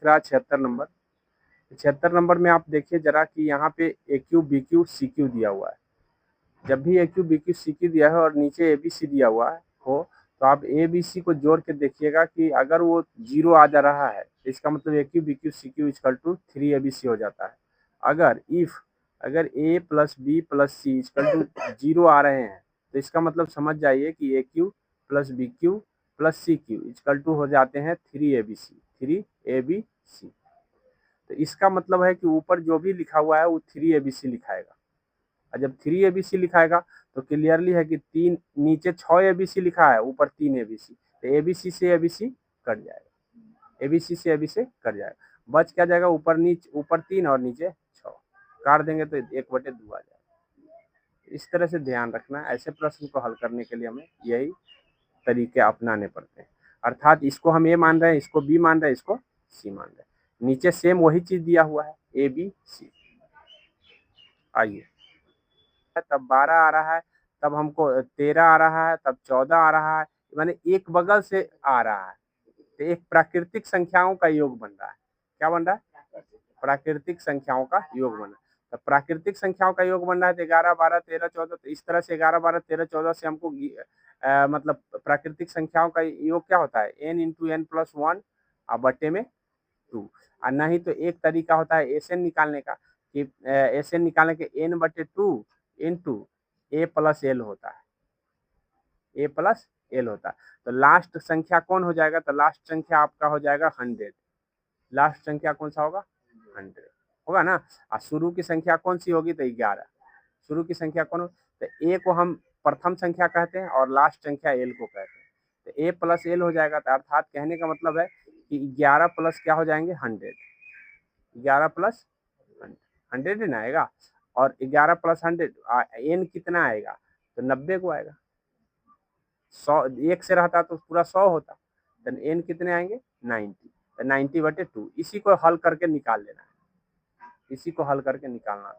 दिख रहा है 76 नंबर। 76 नंबर में आप देखिए जरा कि यहाँ पे A cube B cube C cube दिया हुआ है। जब भी A cube B cube C cube दिया है और नीचे ए बी सी दिया हुआ है हो, तो आप ए बी सी को जोड़ के देखिएगा कि अगर वो 0 आ जा रहा है तो इसका मतलब A cube B cube C cube equal to 3 A B C हो जाता है। अगर A plus B plus C equal to 0 आ रहे हैं तो इसका मतलब समझ जाइए कि A cube plus B cube plus C cube equal to हो जाते हैं 3 A B C, 3 A B सी। तो इसका मतलब है कि ऊपर जो भी लिखा हुआ है वो 3 ए बी सी लिखाएगा। और जब 3 ए बी सी लिखाएगा तो क्लियरली है कि तीन नीचे 6 ए बी सी लिखा है, ऊपर 3 ए बी सी, तो ए बी सी से ए बी सी कट जाएगा, ए बी सी से ए बी सी कट जाएगा। बच क्या जाएगा, ऊपर 3 और नीचे 6 काट देंगे तो 1/2 आ जाएगा। इस तरह से ध्यान रखना, ऐसे प्रश्न को हल करने के लिए हमें यही तरीके अपनाने पड़ते हैं। अर्थात इसको हम ए मान रहे हैं, इसको बी मान रहे हैं, इसको सी मान रहे हैं, नीचे सेम वही चीज दिया हुआ है ए बी सी। आइए, तब 12 आ रहा है, तब हमको 13 आ रहा है, तब 14 आ रहा है, माने एक बगल से आ रहा है, तो एक प्राकृतिक संख्याओं का योग बन रहा है। क्या बन रहा है, प्राकृतिक संख्याओं का योग बन रहा है। तो प्राकृतिक संख्याओं का योग बन रहा है तो 11 12 13 14, तो इस तरह से 11 12 13 14 से हमको मतलब प्राकृतिक संख्याओं का योग क्या होता है, n इंटू एन प्लस 1 और बटे में 2। और नहीं तो एक तरीका होता है एस एन निकालने का, कि एस एन निकालने के n बटे 2 इंटू ए प्लस एल होता है, ए प्लस एल होता है। तो लास्ट संख्या कौन हो जाएगा, तो लास्ट संख्या आपका हो जाएगा 100। लास्ट संख्या कौन सा होगा, 100 होगा ना। और शुरू की संख्या कौन सी होगी, तो 11। शुरू की संख्या कौन हो, तो ए को हम प्रथम संख्या कहते हैं और लास्ट संख्या एल को कहते हैं, तो ए प्लस एल हो जाएगा। तो अर्थात कहने का मतलब है कि 11 प्लस क्या हो जाएंगे, 100। 11 प्लस 100 ना आएगा, और 11 प्लस 100 एन कितना आएगा, तो 90 को आएगा। 100 एक से रहता तो पूरा 100 होता, तो एन कितने आएंगे, 90, तो 90/2। इसी को हल करके निकाल लेना है, इसी को हल करके निकालना है।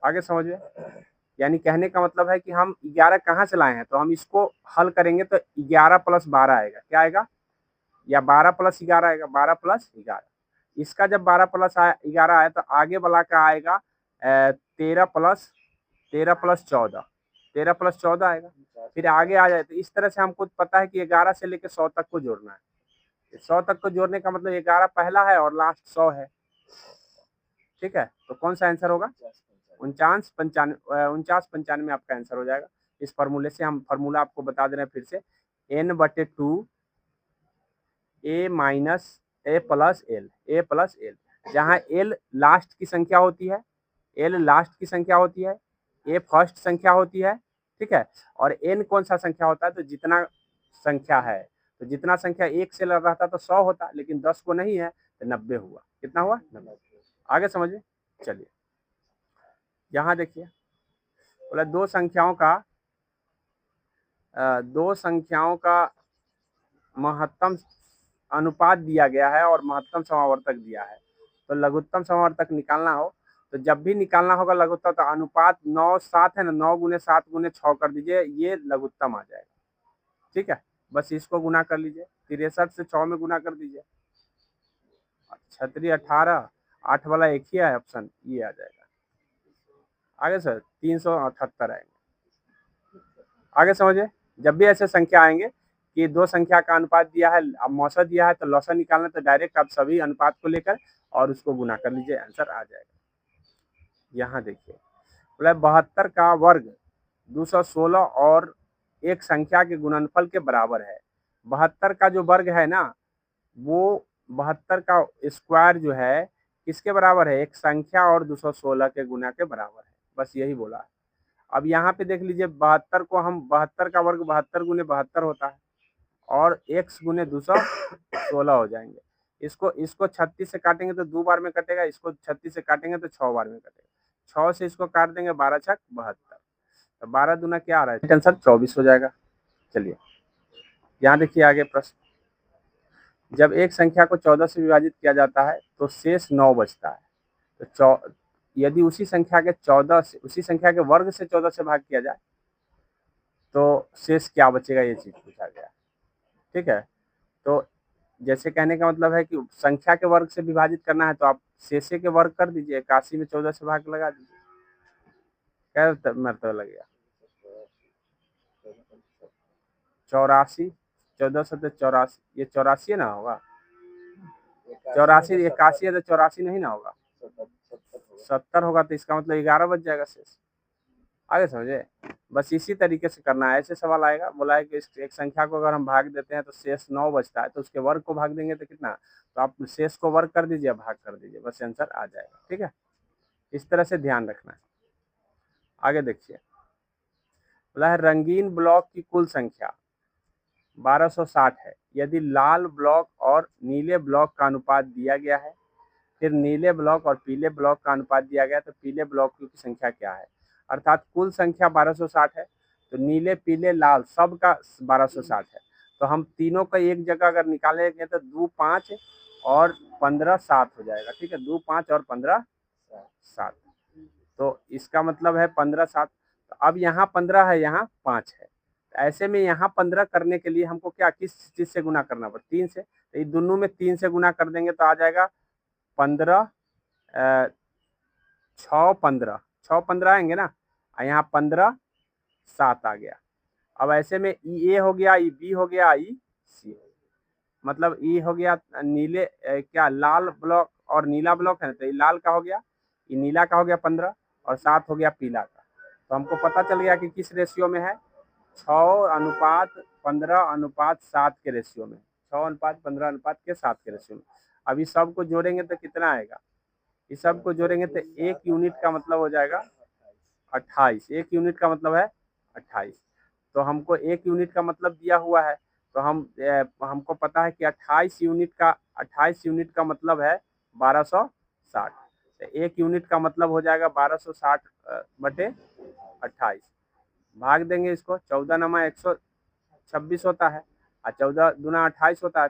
आगे समझ में, यानी कहने का मतलब है कि हम 11 कहाँ से लाए हैं, तो हम इसको हल करेंगे तो 11 प्लस 12 आएगा। क्या आएगा, या 12 प्लस 11 आएगा, 12 प्लस 11। इसका जब 12 प्लस 11 आया तो आगे वाला का आएगा 13 प्लस 14, 13 प्लस 14 आएगा। फिर आगे आ जाए तो इस तरह से हमको पता है कि 11 से लेकर 100 तक को जोड़ना है। 100 तक को जोड़ने का मतलब 11 पहला है और लास्ट 100 है। ठीक है, तो कौन सा आंसर होगा, 49 95 आपका आंसर हो जाएगा। इस फॉर्मूले से हम फॉर्मूला आपको बता दे रहे हैं फिर से, n/2 ए माइनस ए प्लस एल, ए प्लस एल, जहाँ एल लास्ट की संख्या होती है, एल लास्ट की संख्या होती है, ए फर्स्ट संख्या होती है। ठीक है, और एन कौन सा संख्या होता है, तो जितना संख्या है, तो जितना संख्या 1 से रहता तो 100 होता, लेकिन 10 को नहीं है तो 90 हुआ। कितना हुआ, 90। आगे समझिए, चलिए यहाँ देखिए, बोला दो संख्याओं का महत्तम अनुपात दिया गया है और महत्तम समावर्तक दिया है। तो लघुत्तम समावर्तक निकालना हो तो जब भी निकालना होगा लघुत्तम, तो अनुपात 9 7 है ना, 9 गुने 7 गुने 6 कर दीजिए, ये लघुत्तम आ जाएगा। ठीक है, बस इसको गुना कर लीजिए, 63 से 6 में गुना कर दीजिए, 36 18, 8 वाला एक ही है ऑप्शन, ये आ जाएगा। आगे सर 378 आएंगे। आगे समझिए, जब भी ऐसे संख्या आएंगे कि दो संख्या का अनुपात दिया है, अब मौसा दिया है, तो लौसा निकालना, तो डायरेक्ट आप सभी अनुपात को लेकर और उसको गुना कर लीजिए, आंसर आ जाएगा। यहाँ देखिए, बोला 72 का वर्ग 216 और एक संख्या के गुणनफल के बराबर है। 72 का जो वर्ग है ना, वो 72 का स्क्वायर जो है किसके बराबर है, एक संख्या और 216 के गुना के बराबर है। बस यही बोला है। अब यहाँ पे देख लीजिए, 72 को हम 72 का वर्ग 72 गुने 72 होता है, और x गुने 216 हो जाएंगे। इसको 36 से काटेंगे तो 2 बार में कटेगा, इसको 36 से काटेंगे तो 6 बार में कटेगा। 6 से इसको काट देंगे, 12 छक 72, तो 12 दूना क्या आ रहा है, आंसर 24 हो जाएगा। चलिए यहाँ देखिए आगे प्रश्न, जब एक संख्या को 14 से विभाजित किया जाता है तो शेष 9 बचता है। तो यदि उसी संख्या के वर्ग से 14 से भाग किया जाए तो शेष क्या बचेगा, ये चीज पूछा गया। ठीक है, तो जैसे कहने का मतलब है कि संख्या के वर्ग से विभाजित करना है तो आप शेषे के वर्ग कर दीजिए, 81 में 14 से भाग लगा दीजिए, क्या मरतबा लगेगा? 84, 14 सत्तर 84, ये 84 ना होगा? 84 81 है तो 84 नहीं ना होगा, 70 होगा, तो इसका मतलब 11 बच जाएगा शेष। आगे समझे? बस इसी तरीके से करना है। ऐसे सवाल आएगा, बोला है कि इस एक संख्या को अगर हम भाग देते हैं तो शेष 9 बचता है, तो उसके वर्ग को भाग देंगे तो कितना, तो आप शेष को वर्ग कर दीजिए, भाग कर दीजिए, बस आंसर आ जाएगा। ठीक है, इस तरह से ध्यान रखना है। आगे देखिए, बोला है रंगीन ब्लॉक की कुल संख्या 1260 है। यदि लाल ब्लॉक और नीले ब्लॉक का अनुपात दिया गया है, फिर नीले ब्लॉक और पीले ब्लॉक का अनुपात दिया गया, तो पीले ब्लॉक की संख्या क्या है? अर्थात कुल संख्या 1260 है, तो नीले पीले लाल सब का 1260 है, तो हम तीनों का एक जगह अगर निकालेंगे तो 2 5 और 15 7 हो जाएगा। ठीक है, 2 5 और 15 7, तो इसका मतलब है 15 7। तो अब यहाँ 15 है, यहाँ 5 है, ऐसे में यहाँ 15 करने के लिए हमको क्या, किस चीज से गुना करना पड़ता? 3 से, तो ये दोनों में 3 से गुना कर देंगे तो आ जाएगा 15 6 15, 6 15 आएंगे ना, यहाँ 15 7 आ गया। अब ऐसे में ई ए हो गया, ई बी हो गया, ई सी, मतलब ई हो गया नीले क्या लाल ब्लॉक और नीला ब्लॉक है, तो ये लाल का हो गया, ये नीला का हो गया 15 और 7 हो गया पीला का। तो हमको पता चल गया कि किस रेशियो में है, 6:15:7 के रेशियो में, 6:15:7 के रेशियो में। अब इस सब को जोड़ेंगे तो कितना आएगा? इस सब को जोड़ेंगे तो 1 यूनिट का मतलब हो जाएगा 28, 1 यूनिट का मतलब है 28। तो हमको 1 यूनिट का मतलब दिया हुआ है, तो हमको पता है कि 28 यूनिट का मतलब है 1260, तो 1 यूनिट का मतलब हो जाएगा 1260 बटे 28, भाग देंगे इसको, 14 नमा 126 होता है, और 14 दूना 28 होता है,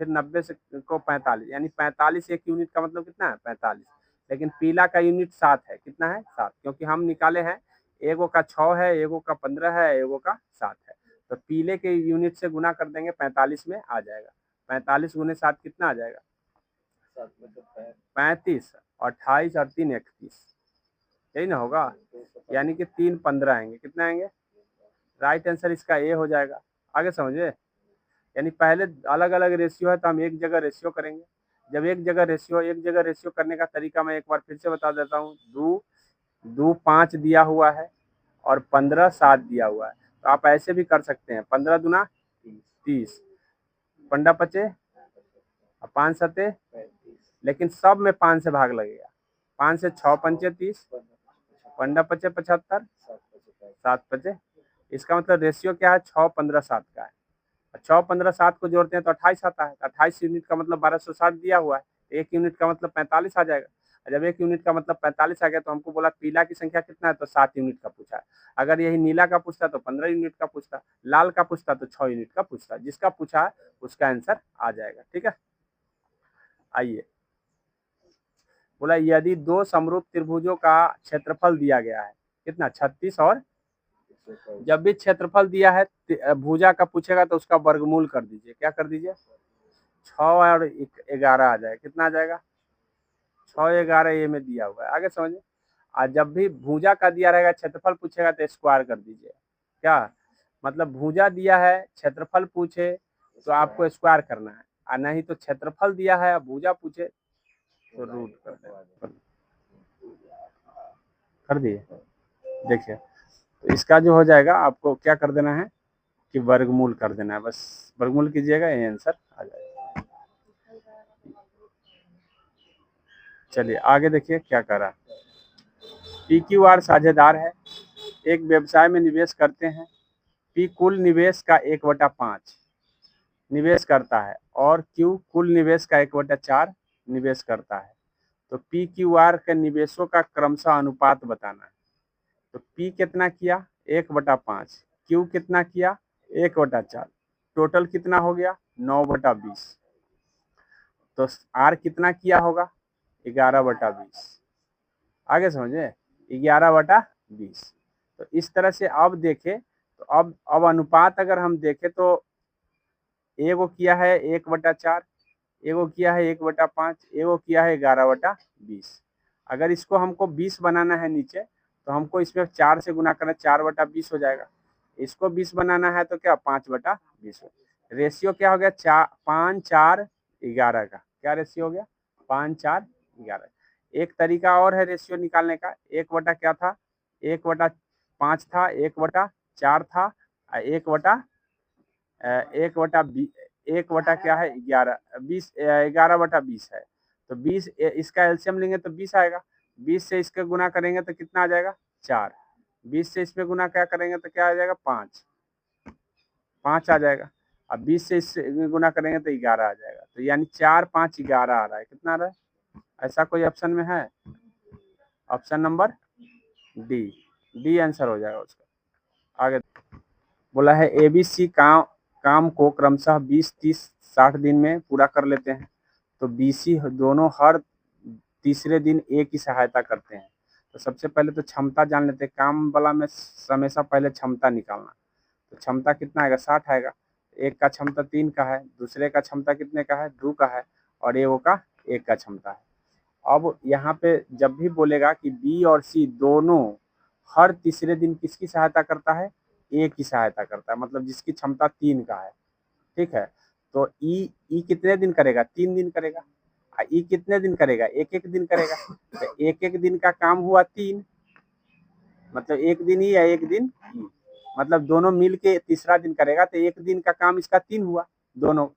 फिर 90 से को 45, यानी 45 1 यूनिट का मतलब कितना है? 45। लेकिन पीला का यूनिट 7 है, कितना है? 7, क्योंकि हम निकाले हैं एगो का 6 है, एगो का 15 है, एगो का 7 है, तो पीले के यूनिट से गुना कर देंगे, 45 में आ जाएगा। 45 गुने 7 कितना आ जाएगा? 35, 28 और 3 31, यही ना होगा, यानी कि 3 15 आएंगे, कितना आएंगे? राइट आंसर इसका ए हो जाएगा। आगे समझे? यानी पहले अलग अलग रेशियो है तो हम एक जगह रेशियो करेंगे। जब एक जगह रेशियो करने का तरीका मैं एक बार फिर से बता देता हूँ। 2 5 दिया हुआ है और 15 7 दिया हुआ है, तो आप ऐसे भी कर सकते हैं, 15 दूना 30, 15 पचे 5 सते, लेकिन सब में 5 से भाग लगेगा, 5 से 6 पंचे 30, 15 पचे 75, 7 पचे, इसका मतलब रेशियो क्या है? 6 15 7 का है। 6 15 7 को जोड़ते हैं तो 28 आता है, 28 यूनिट का मतलब 1260 दिया हुआ है, 1 यूनिट का मतलब 45 आ जाएगा। जब 1 यूनिट का मतलब 45 आ गया तो हमको बोला पीला की संख्या कितना है, तो 7 यूनिट का पूछा है। अगर यही नीला का पूछता तो 15 यूनिट का पूछता, लाल का पूछता तो 6 यूनिट का पूछता, जिसका पूछा है उसका आंसर आ जाएगा। ठीक है, आइए, बोला यदि 2 समरूप त्रिभुजों का क्षेत्रफल दिया गया है, कितना? 36, और जब भी क्षेत्रफल दिया है भुजा का पूछेगा तो उसका वर्गमूल कर दीजिए, क्या कर दीजिए? 6 और 11 आ जाएगा, कितना आ जाएगा? 6 11 ये में दिया हुआ है। आगे समझिए, और जब भी भुजा का दिया रहेगा क्षेत्रफल पूछेगा तो स्क्वायर कर दीजिए। क्या मतलब? भुजा दिया है क्षेत्रफल पूछे तो आपको स्क्वायर करना है, और नहीं तो क्षेत्रफल दिया है भुजा पूछे तो रूट कर देना, कर दिए। देखिए, तो इसका जो हो जाएगा आपको क्या कर देना है कि वर्गमूल कर देना है, बस वर्गमूल कीजिएगा, ये आंसर आ जाएगा। चलिए आगे देखिए क्या कर रहा है। PQR साझेदार है, एक व्यवसाय में निवेश करते हैं। P कुल निवेश का 1/5 निवेश करता है और Q कुल निवेश का 1/4 निवेश करता है, तो PQR के निवेशों का क्रमशः अनुपात बताना है। तो P कितना किया? 1/5, Q कितना किया? 1/4, टोटल कितना हो गया? 9/20, तो R कितना किया होगा? 11/20। आगे समझे? 11/20। तो इस तरह से अब देखें, तो अब अनुपात अगर हम देखें तो एगो किया है 1/4, एगो किया है 1/5, एगो किया है 11/20। अगर इसको हमको 20 बनाना है नीचे, तो हमको इसमें 4 से गुना करना, 4/20 हो जाएगा। इसको 20 बनाना है तो क्या 5/20। रेशियो क्या हो गया 5 4 11 का, क्या रेशियो हो गया 5 4 11। एक तरीका और है रेशियो निकालने का, 1 क्या था 1/5 था, 1/4 था, 1/1 क्या है 11 20 11/20 है। तो 20 इसका एलसीएम लेंगे तो 20 आएगा। 20 से इसका गुना करेंगे तो कितना आ जाएगा 4। 20 से इसमें गुना क्या करेंगे तो क्या आ जाएगा 5 आ जाएगा। अब 20 से इससे गुना करेंगे तो 11 आ जाएगा। तो यानी 4 5 11 आ रहा है। कितना आ रहा है? ऐसा कोई ऑप्शन में है? ऑप्शन नंबर डी आंसर हो जाएगा उसका। आगे बोला है एबीसी काम को क्रमशः 20 30 60 दिन में पूरा कर लेते हैं। तो बीसी दोनों हर तीसरे दिन ए की सहायता करते हैं। तो सबसे पहले तो क्षमता जान लेते हैं। काम वाला में हमेशा पहले क्षमता निकालना। तो क्षमता कितना आएगा 60 आएगा। एक का क्षमता 3 का है, दूसरे का क्षमता कितने का है 2 का है, और एगो का 1 का क्षमता है। अब यहाँ पे जब भी बोलेगा कि बी और सी दोनों हर तीसरे दिन किसकी सहायता करता है, ए की सहायता करता है, मतलब जिसकी क्षमता 3 का है। ठीक है, तो ई कितने दिन करेगा 3 दिन करेगा। ई कितने दिन करेगा 1 दिन करेगा। तो 1 दिन का काम हुआ 3, मतलब 1 दिन ई या 1 दिन ई, मतलब दोनों मिल के तीसरा दिन करेगा। तो 1 दिन का काम इसका 3 हुआ दोनों।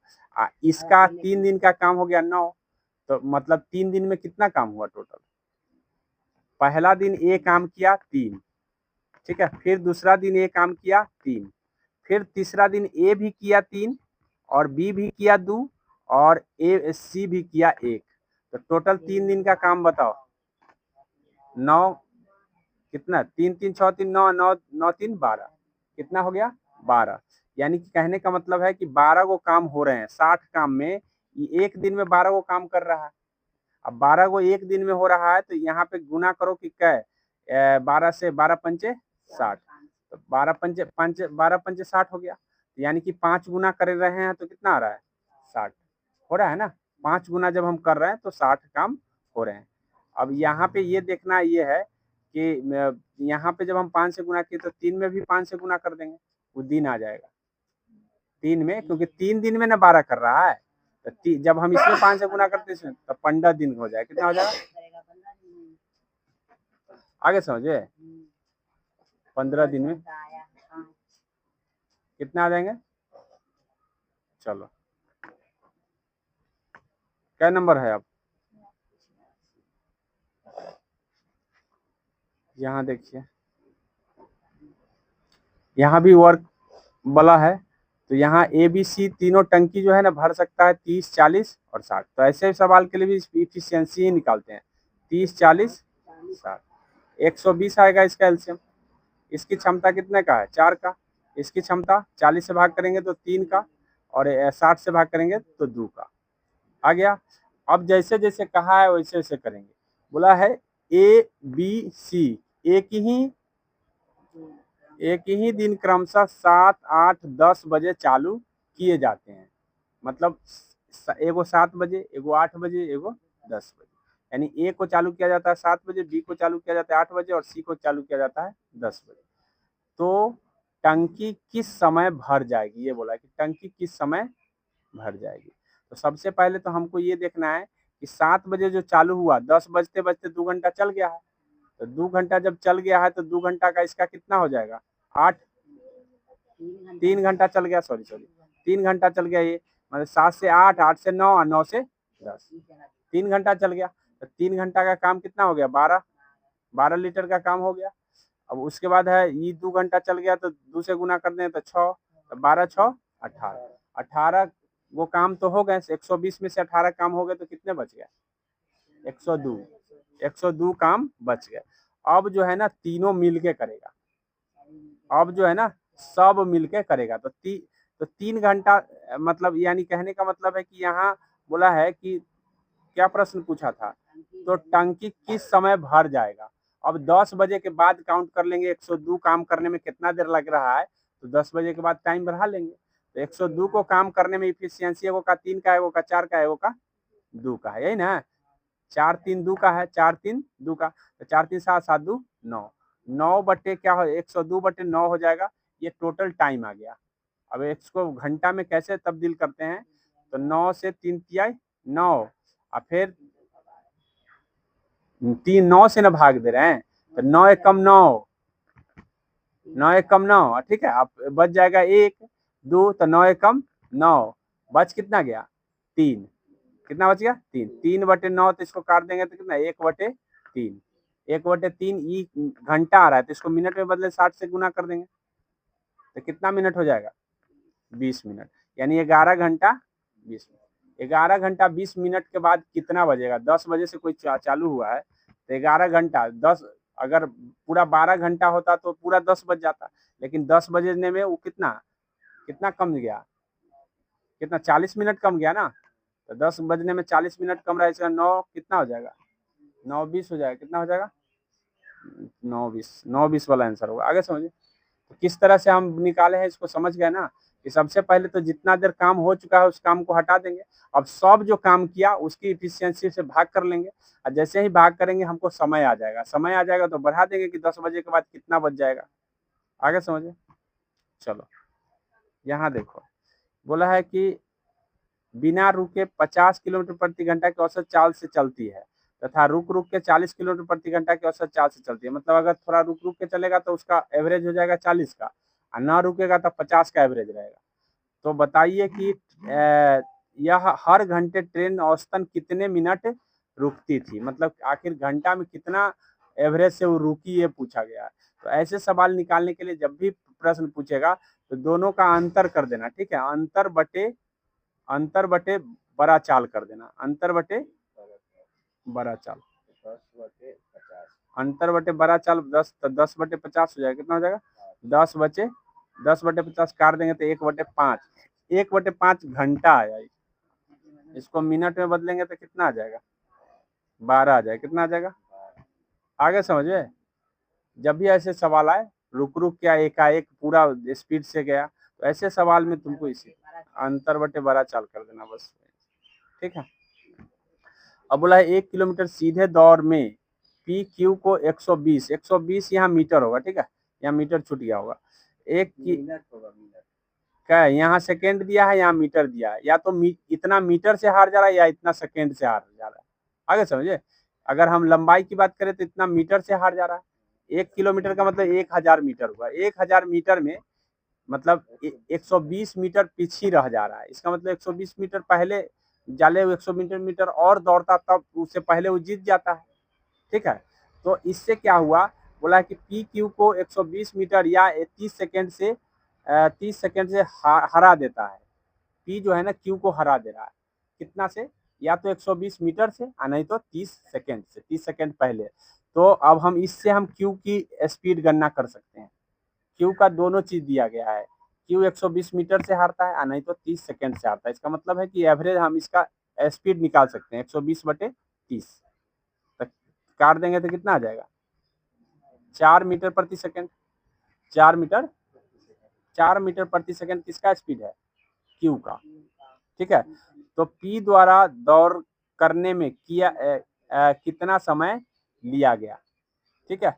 इसका 3 दिन का काम हो गया 9। तो मतलब 3 दिन में कितना काम हुआ टोटल? पहला दिन ए काम किया 3, ठीक है, फिर दूसरा दिन ए काम किया 3, फिर तीसरा दिन ए भी किया 3, और बी भी किया 2, और ए सी भी किया 1। तो टोटल 3 दिन का काम बताओ। 9 कितना 3 3 6 3 9 9 9 3 12, कितना हो गया 12। यानी कि कहने का मतलब है कि 12 को काम हो रहे हैं। 60 काम में ये 1 दिन में 12 को काम कर रहा है। अब 12 को 1 दिन में हो रहा है, तो यहाँ पे गुना करो कि क्या 12 से 12 पंचे 60। तो 12 पंचे 60 हो गया। यानी कि 5 गुना कर रहे हैं तो कितना आ रहा है 60 हो रहा है ना। 5 गुना जब हम कर रहे हैं तो 60 काम हो रहे हैं। अब यहाँ पे ये देखना ये है कि यहाँ पे जब हम 5 से गुना किए तो 3 में भी 5 से गुना कर देंगे, वो दिन आ जाएगा 3 में, क्योंकि 3 दिन में ना 12 कर रहा है। तो जब हम इसमें 5 से गुना करते हैं तो 15 दिन हो जाएगा। कितना हो जाएगा आगे समझे? 15 दिन में कितना आ जाएंगे? चलो क्या नंबर है अब? यहाँ देखिए, यहाँ भी वर्क वाला है। तो यहाँ ए बी सी तीनों टंकी जो है ना भर सकता है 30 40 और 60। तो ऐसे सवाल के लिए भी इफिशियंसी ही निकालते हैं। 30 40 60, 120 आएगा इसका एलसीएम। इसकी क्षमता कितने का है 4 का। इसकी क्षमता 40 से भाग करेंगे तो 3 का, और 60 से भाग करेंगे तो 2 का। आ गया। अब जैसे जैसे कहा है वैसे वैसे करेंगे। बोला है ए बी सी एक ही दिन क्रमशः 7 8 10 बजे चालू किए जाते हैं। मतलब एगो 7 बजे, एगो 8 बजे, एगो 10 बजे। यानी ए को चालू किया जाता है 7 बजे, बी को चालू किया जाता है 8 बजे, और सी को चालू किया जाता है 10 बजे। तो टंकी किस समय भर जाएगी, ये बोला कि टंकी किस समय भर जाएगी। तो सबसे पहले तो हमको ये देखना है कि 7 बजे जो चालू हुआ 10 बजते बजते 2 घंटा चल गया है। तो 2 घंटा जब चल गया है तो 2 घंटा का इसका कितना हो जाएगा 8, 3 घंटा चल गया, सॉरी 3 घंटा चल गया। ये मतलब 7 से 8, 8 से 9 और 9 से 10, 3 घंटा चल गया। तो 3 घंटा का काम कितना हो गया 12 लीटर का काम हो गया। अब उसके बाद है ये 2 घंटा चल गया तो 2 से गुना कर दें तो 6, तो 12 6 18, 18 वो काम तो हो गए। 120 में से 18 काम हो गए तो कितने बच गए 102 काम बच गए। अब जो है ना तीनों मिलके करेगा। अब जो है ना सब मिलके करेगा। तो 3 घंटा, मतलब यानी कहने का मतलब है कि यहाँ बोला है कि क्या प्रश्न पूछा था, तो टंकी किस समय भर जाएगा। अब 10 बजे के बाद काउंट कर लेंगे 102 काम करने में कितना देर लग रहा है, तो 10 बजे के बाद टाइम बढ़ा लेंगे। तो 102 को काम करने में इफिशियंसी एगो का 3 का, एगो का 4 का, एगो का 2 का है, यही ना। 4 3 2 का है, 4 3 2 का, तो 4 3 7 7 2 9, 9 बटे क्या हो, 102 बटे 9 हो जाएगा। ये टोटल टाइम आ गया। अब इसको घंटा में कैसे तब्दील करते हैं, तो 9 से 3 तिहाई 9, और फिर 3 9 से ना भाग दे रहे हैं, तो 9 एकम 9, 9 एकम 9, ठीक है। अब बच जाएगा 1 2, तो 9 एकम 9, बच कितना गया 3, कितना बच गया 3, 3 बटे 9, तो इसको काट देंगे तो कितना 1 बटे 3, 1 बटे 3 ई घंटा आ रहा है, तो इसको मिनट में बदले 60 से गुना कर देंगे, तो कितना मिनट हो जाएगा 20 मिनट, यानी 11 घंटा 20 मिनट। 11 घंटा 20 मिनट के बाद कितना बजेगा, 10 बजे से कोई चालू हुआ है, तो 11 घंटा 10, अगर पूरा 12 घंटा होता तो पूरा 10 बज जाता, लेकिन 10 बजने में वो कितना कितना कम गया, कितना 40 मिनट कम गया ना, तो 10 बजने में 40 मिनट कम रहा, इसका 9 कितना हो जाएगा, 9 20 हो जाएगा, कितना हो जाएगा 9 20 वाला आंसर होगा। आगे समझिए, तो किस तरह से हम निकाले हैं इसको समझ गए ना, कि सबसे पहले तो जितना देर काम हो चुका है उस काम को हटा देंगे, अब सब जो काम किया उसकी इफिशियंसी से भाग कर लेंगे, और जैसे ही भाग करेंगे हमको समय आ जाएगा, समय आ जाएगा तो बढ़ा देंगे कि 10 बजे के बाद कितना बच जाएगा। आगे समझिए, चलो यहाँ देखो, बोला है कि बिना रुके 50 किलोमीटर प्रति घंटा की औसत चाल से चलती है, तथा रुक रुक के 40 किलोमीटर प्रति घंटा की औसत चाल से चलती है। मतलब अगर थोड़ा रुक रुक के चलेगा तो उसका एवरेज हो जाएगा 40 का, और ना रुकेगा तो 50 का एवरेज रहेगा। तो बताइए कि यह हर घंटे ट्रेन औसतन कितने मिनट रुकती थी, मतलब आखिर घंटा में कितना एवरेज से वो रुकी, ये पूछा गया है। तो ऐसे सवाल निकालने के लिए जब भी प्रश्न पूछेगा तो दोनों का अंतर कर देना, ठीक है, अंतर बटे बड़ा चाल कर देना, अंतर बटे बड़ा चाल, अंतर बटे बड़ा चाल 10, तो 10 बटे 50 हो जाएगा, कितना हो जाएगा 10 बटे 50 काट देंगे तो 1 बटे 5, 1 बटे 5 घंटा आया, इसको मिनट में बदलेंगे तो कितना आ जाएगा 12 आ जाएगा, कितना आ जाएगा। आगे समझे, जब भी ऐसे सवाल आए रुक रुक क्या एकाएक पूरा स्पीड से गया, तो ऐसे सवाल में तुमको इसी अंतर बटे बड़ा चाल कर देना बस, ठीक है। अब बोला है 1 किलोमीटर सीधे दौड़ में पी क्यू को 120 यहाँ मीटर होगा, ठीक है, यहाँ मीटर छूट गया होगा, एक क्या है, यहाँ सेकेंड दिया है, यहाँ मीटर दिया है, या तो इतना मीटर से हार जा रहा है या इतना सेकेंड से हार जा रहा है। आगे समझे, अगर हम लंबाई की बात करें तो इतना मीटर से हार जा रहा है, 1 किलोमीटर का मतलब 1000 मीटर हुआ, 1000 मीटर में मतलब 120 मीटर पीछे रह जा रहा है, इसका मतलब 120 मीटर पहले जाले 100 मीटर और दौड़ता तब उससे पहले वो जीत जाता है, ठीक है। तो इससे क्या हुआ, बोला कि पी क्यू को 120 मीटर या 30 सेकेंड से हरा देता है, पी जो है ना क्यू को हरा दे रहा है, कितना से, या तो 120 मीटर से और नहीं तो 30 सेकेंड से, 30 सेकेंड पहले। तो अब हम इससे हम क्यू की स्पीड गणना कर सकते हैं, क्यू का दोनों चीज दिया गया है, क्यू 120 मीटर से हारता है और नहीं तो 30 सेकेंड से हारता है, इसका मतलब है कि एवरेज हम इसका स्पीड निकाल सकते हैं 120 बटे 30, तो काट देंगे तो कितना आ जाएगा 4 मीटर प्रति सेकेंड, 4 मीटर 4 मीटर प्रति सेकेंड किसका स्पीड है, क्यू का, ठीक है। तो पी द्वारा दौड़ करने में कितना समय लिया गया, ठीक है,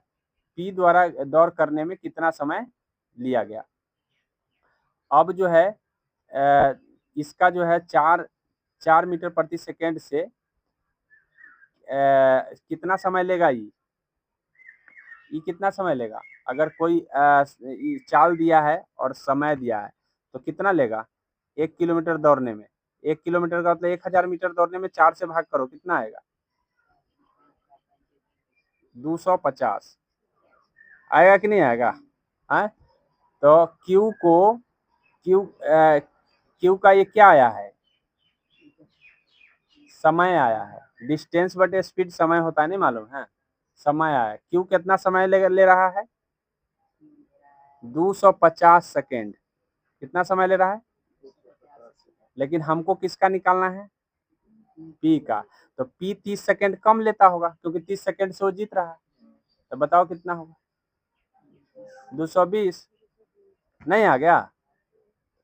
पी द्वारा दौड़ करने में कितना समय लिया गया। अब जो है इसका जो है 4 मीटर प्रति सेकेंड से कितना समय लेगा, ये कितना समय लेगा, अगर कोई चाल दिया है और समय दिया है तो कितना लेगा 1 किलोमीटर दौड़ने में, 1 किलोमीटर का मतलब 1000 मीटर दौड़ने में 4 से भाग करो, कितना आएगा 250 आएगा कि नहीं आएगा, है। तो क्यू का ये क्या आया है, समय आया है, डिस्टेंस बटे स्पीड समय होता है, नहीं मालूम है, समय आया है, क्यू कितना समय ले रहा है 250 सेकेंड, कितना समय ले रहा है, लेकिन हमको किसका निकालना है पी का, तो पी 30 सेकेंड कम लेता होगा क्योंकि 30 सेकेंड से वो जीत रहा है, तो बताओ कितना होगा 220, नहीं आ गया,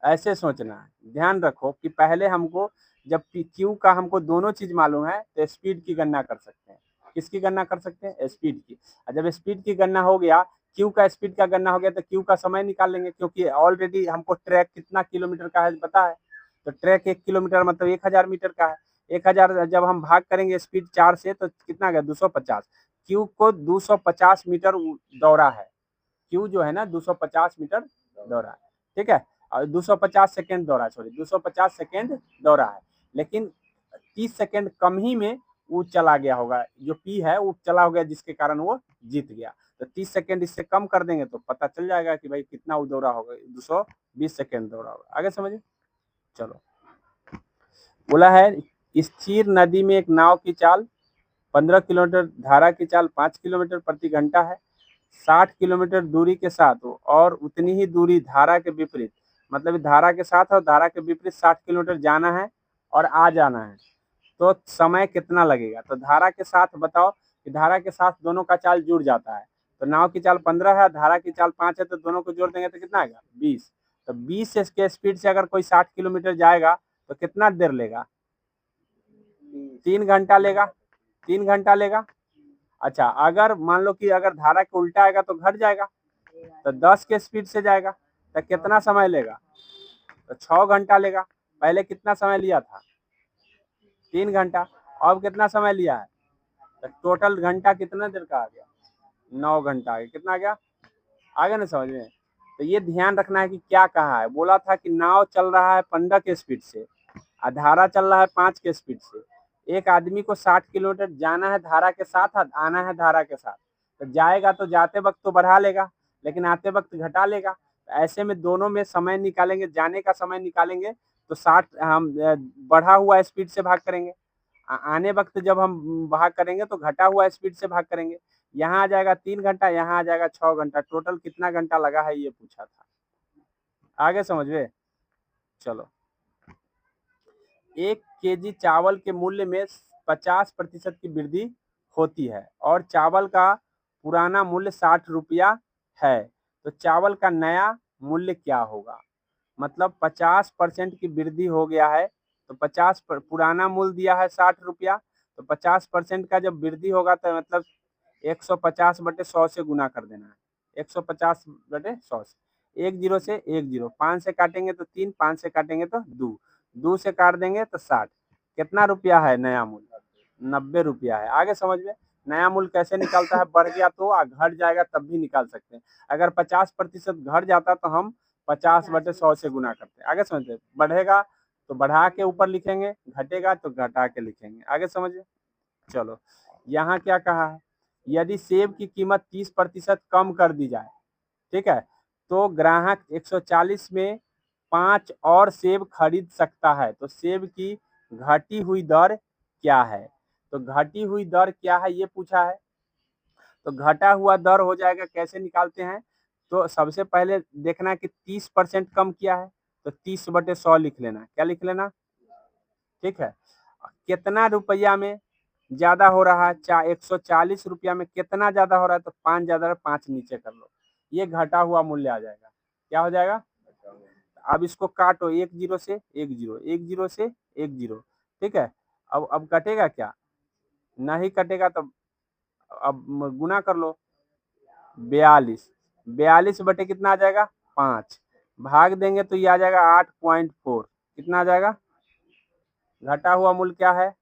ऐसे सोचना है। ध्यान रखो कि पहले हमको जब क्यू का हमको दोनों चीज मालूम है तो स्पीड की गणना कर सकते हैं। किसकी गणना कर सकते हैं? स्पीड की। और जब स्पीड की गणना हो गया, क्यू का स्पीड का गणना हो गया, तो क्यू का समय निकाल लेंगे, क्योंकि ऑलरेडी हमको ट्रैक कितना किलोमीटर का है पता है। तो ट्रैक 1 किलोमीटर मतलब 1000 मीटर का है। 1000 जब हम भाग करेंगे स्पीड 4 से तो कितना गया? 250। क्यू को 250 मीटर दौड़ा है। क्यू जो है ना 250 मीटर दौड़ा है, ठीक है। और 250 सेकेंड दौड़ा, सॉरी 250 सेकेंड दौड़ा है, लेकिन 30 सेकेंड कम ही में वो चला गया होगा, जो पी है वो चला हो गया, जिसके कारण वो जीत गया। तो 30 सेकेंड इससे कम कर देंगे तो पता चल जाएगा कि भाई कितना वो दौड़ा होगा, 220 सेकेंड दौड़ा होगा। आगे समझिए। चलो, बोला है स्थिर नदी में एक नाव की चाल 15 किलोमीटर, धारा की चाल 5 किलोमीटर प्रति घंटा है। 60 किलोमीटर दूरी के साथ और उतनी ही दूरी धारा के विपरीत, मतलब धारा के साथ और धारा के विपरीत 60 किलोमीटर जाना है और आ जाना है, तो समय कितना लगेगा? तो धारा के साथ बताओ कि धारा के साथ दोनों का चाल जुड़ जाता है। तो नाव की चाल 15 है, धारा की चाल 5 है, तो दोनों को जोड़ देंगे तो कितना आएगा? 20। तो 20 के स्पीड से अगर कोई 60 किलोमीटर जाएगा तो कितना देर लेगा? 3 घंटा लेगा। 3 घंटा लेगा। अच्छा, अगर मान लो कि अगर धारा के उल्टा आएगा तो घट जाएगा, तो 10 के स्पीड से जाएगा तो कितना समय लेगा? तो 6 घंटा लेगा। पहले कितना समय लिया था? 3 घंटा। अब कितना समय लिया है? तो टोटल घंटा कितना देर का आ गया? 9 घंटा आ गया। कितना आ गया? आ गया ना समझ में? तो ये ध्यान रखना है कि क्या कहा है। बोला था कि नाव चल रहा है 15 के स्पीड से, धारा चल रहा है 5 के स्पीड से। एक आदमी को 60 किलोमीटर जाना है धारा के साथ, आना है धारा के साथ। तो जाएगा तो जाते वक्त तो बढ़ा लेगा, लेकिन आते वक्त घटा लेगा। तो ऐसे में दोनों में समय निकालेंगे, जाने का समय निकालेंगे तो 60 हम बढ़ा हुआ स्पीड से भाग करेंगे, आने वक्त जब हम भाग करेंगे तो घटा हुआ स्पीड से भाग करेंगे। यहाँ आ जाएगा 3 घंटा, यहाँ आ जाएगा 6 घंटा। टोटल कितना घंटा लगा है ये पूछा था। आगे समझ में? चलो, 1 केजी चावल के मूल्य में 50% की वृद्धि होती है और चावल का पुराना मूल्य 60 रुपया है, तो चावल का नया मूल्य क्या होगा? मतलब 50% की वृद्धि हो गया है, तो 50 पुराना मूल्य दिया है 60 रुपया, तो 50% का जब वृद्धि होगा तो मतलब 150/100 से गुना कर देना है। 150/100 से 1 जीरो से 1 जीरो, 5 से काटेंगे तो 3, 5 से काटेंगे तो 2, 2 से काट देंगे तो 60। कितना रुपया है नया मूल्य? 90 रुपया है। आगे समझ में? नया मूल्य कैसे निकालता है? बढ़ गया तो घट जाएगा तब भी निकाल सकते हैं। अगर 50% घट जाता तो हम 50/100 से गुना करते हैं। आगे समझते? बढ़ेगा तो बढ़ा के ऊपर लिखेंगे, घटेगा तो घटा के लिखेंगे। आगे समझिए। चलो, यहाँ क्या कहा है? यदि सेब की कीमत 30% कम कर दी जाए, ठीक है, तो ग्राहक 140 में 5 और सेब खरीद सकता है। तो सेब की घटी हुई दर क्या है? तो घटी हुई दर क्या है ये पूछा है। तो घटा हुआ दर हो जाएगा, कैसे निकालते हैं? तो सबसे पहले देखना कि 30% कम किया है, तो 30/100 लिख लेना। क्या लिख लेना? ठीक है। कितना रुपया में ज्यादा हो रहा है? 140 रुपया में कितना ज्यादा हो रहा है? तो 5 ज्यादा, 5 नीचे कर लो, ये घटा हुआ मूल्य आ जाएगा। क्या हो जाएगा? अब इसको काटो, 1 जीरो से 1 जीरो, 1 जीरो से 1 जीरो, ठीक है। अब कटेगा क्या? नहीं कटेगा, तो अब गुना कर लो। 42, 42 बटे कितना आ जाएगा? 5, भाग देंगे तो ये आ जाएगा 8.4। कितना आ जाएगा? घटा हुआ मूल्य क्या है?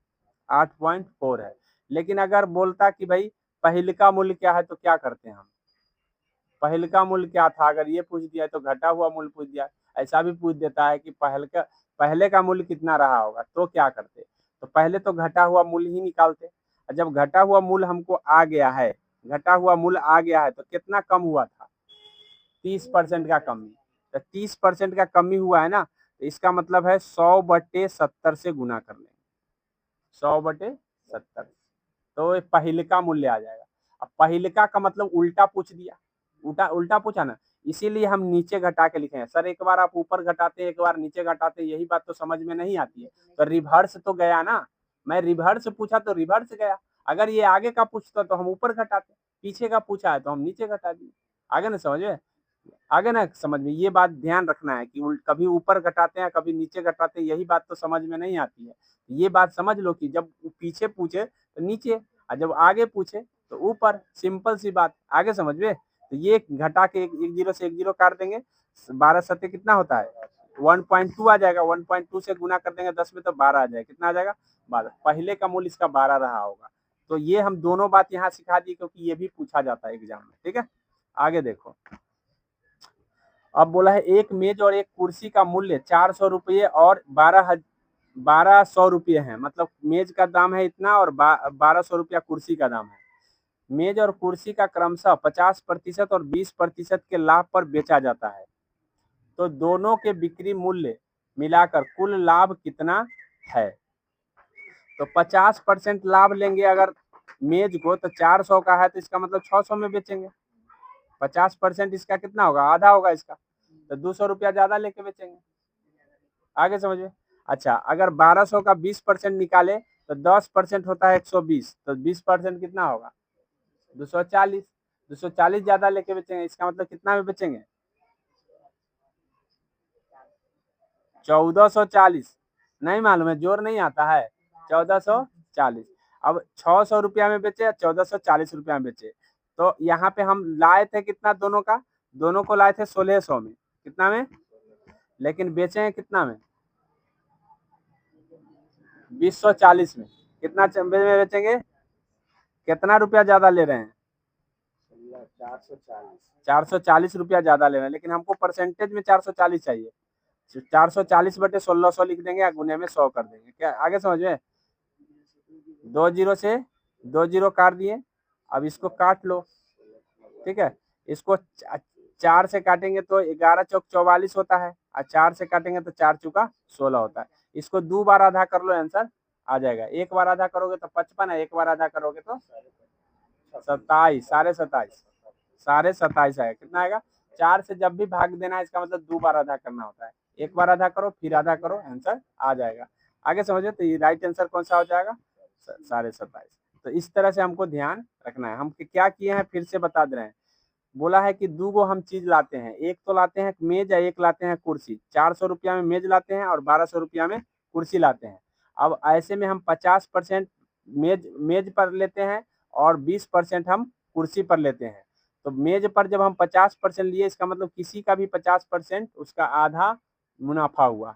8.4 है। लेकिन अगर बोलता कि भाई पहले का मूल्य क्या है, तो क्या करते हैं हम? पहले का मूल्य क्या था, अगर ये पूछ दिया तो घटा हुआ मूल्य पूछ दिया। ऐसा भी पूछ देता है कि पहले का मूल्य कितना रहा होगा, तो क्या करते? तो पहले तो घटा हुआ मूल्य ही निकालते। जब घटा हुआ मूल्य हमको आ गया है, घटा हुआ मूल्य आ गया है, तो कितना कम हुआ था? 30% का कमी। तो 30% का कमी हुआ है ना, तो इसका मतलब है 100/70 से गुना कर लेंगे। 100/70, तो ये पहिलका मूल्य आ जाएगा। अब पहिलका का मतलब उल्टा पूछ दिया, उल्टा उल्टा पूछा ना, इसीलिए हम नीचे घटा के लिखे हैं। सर एक बार आप ऊपर घटाते, एक बार नीचे घटाते, यही बात तो समझ में नहीं आती है। तो रिवर्स तो गया ना, मैं रिवर्स पूछा तो रिवर्स गया। अगर ये आगे का पूछता तो हम ऊपर घटाते, पीछे का पूछा है तो हम नीचे घटा दिए। आगे ना समझ में? आगे ना समझ में, ये बात ध्यान रखना है कि कभी ऊपर घटाते हैं कभी नीचे घटाते हैं, यही बात तो समझ में नहीं आती है। ये बात समझ लो कि जब पीछे पूछे तो नीचे, और जब आगे पूछे तो ऊपर, सिंपल सी बात। आगे समझ में, तो ये घटा के एक जीरो से एक जीरो काट देंगे, 12 सत्ते कितना होता है 1.2 आ जाएगा, 1.2 से गुना कर देंगे 10 में तो 12 आ जाएगा, कितना आ जाएगा 12। पहले का मूल्य इसका 12 रहा होगा। तो ये हम दोनों बात यहाँ सिखा दी क्योंकि ये भी पूछा जाता है एग्जाम में। ठीक है, आगे देखो। अब बोला है एक मेज और एक कुर्सी का मूल्य 400 रुपये और 1200 रुपये है। मतलब मेज का दाम है इतना और 1200 रुपया कुर्सी का दाम है। मेज और कुर्सी का क्रमशः 50% और 20% के लाभ पर बेचा जाता है। तो दोनों के बिक्री मूल्य मिलाकर कुल लाभ कितना है। तो 50% लाभ लेंगे अगर मेज को, तो 400 का है तो इसका मतलब 600 में बेचेंगे। 50% इसका कितना होगा, आधा होगा इसका, तो 200 रुपया ज्यादा लेके बेचेंगे। आगे समझिए। अच्छा, अगर 1200 का 20% निकाले तो 10% होता है 120, तो 20% कितना होगा 240। 240 ज्यादा लेके बेचेंगे, इसका मतलब कितना में बेचेंगे 1440। नहीं मालूम है, जोर नहीं आता है, 1440। अब 600 रुपया में बेचे, 1440 रुपया में बेचे। तो यहाँ पे हम लाए थे कितना, दोनों का, दोनों को लाए थे 1600 में, कितना में, लेकिन बेचे कितना में 2040 में। कितना में बेचेंगे, कितना रुपया ज्यादा ले रहे हैं 440 रुपया ज्यादा ले रहे हैं, लेकिन हमको परसेंटेज में 440 चाहिए। 440/1600 लिख देंगे या गुने में 100 कर देंगे। क्या आगे समझ में, 2 जीरो से 2 जीरो काट दिए। अब इसको काट लो, ठीक है। इसको 4 से काटेंगे तो 11 चौक 44 होता है, और 4 से काटेंगे तो 4 चुका 16 होता है। इसको 2 बार आधा कर लो, आंसर आ जाएगा। एक बार आधा करोगे तो 55 है, एक बार आधा करोगे तो 27, 27.5, 27.5 आएगा। कितना आएगा, 4 से जब भी भाग देना है इसका मतलब 2 बार आधा करना होता है। एक बार आधा करो फिर आधा करो, आंसर आ जाएगा। आगे समझो, तो ये राइट आंसर कौन सा हो जाएगा 27.5। तो इस तरह से हमको ध्यान रखना है। हम क्या किए हैं फिर से बता दे रहे हैं। बोला है कि दो गो हम चीज लाते हैं, एक तो लाते हैं मेज या एक लाते हैं कुर्सी। 400 रुपया में मेज लाते हैं और 1200 रुपया में कुर्सी लाते हैं। अब ऐसे में हम 50% मेज मेज पर लेते हैं और 20% हम कुर्सी पर लेते हैं। तो मेज पर जब हम 50% लिए, इसका मतलब किसी का भी 50% उसका आधा मुनाफा हुआ।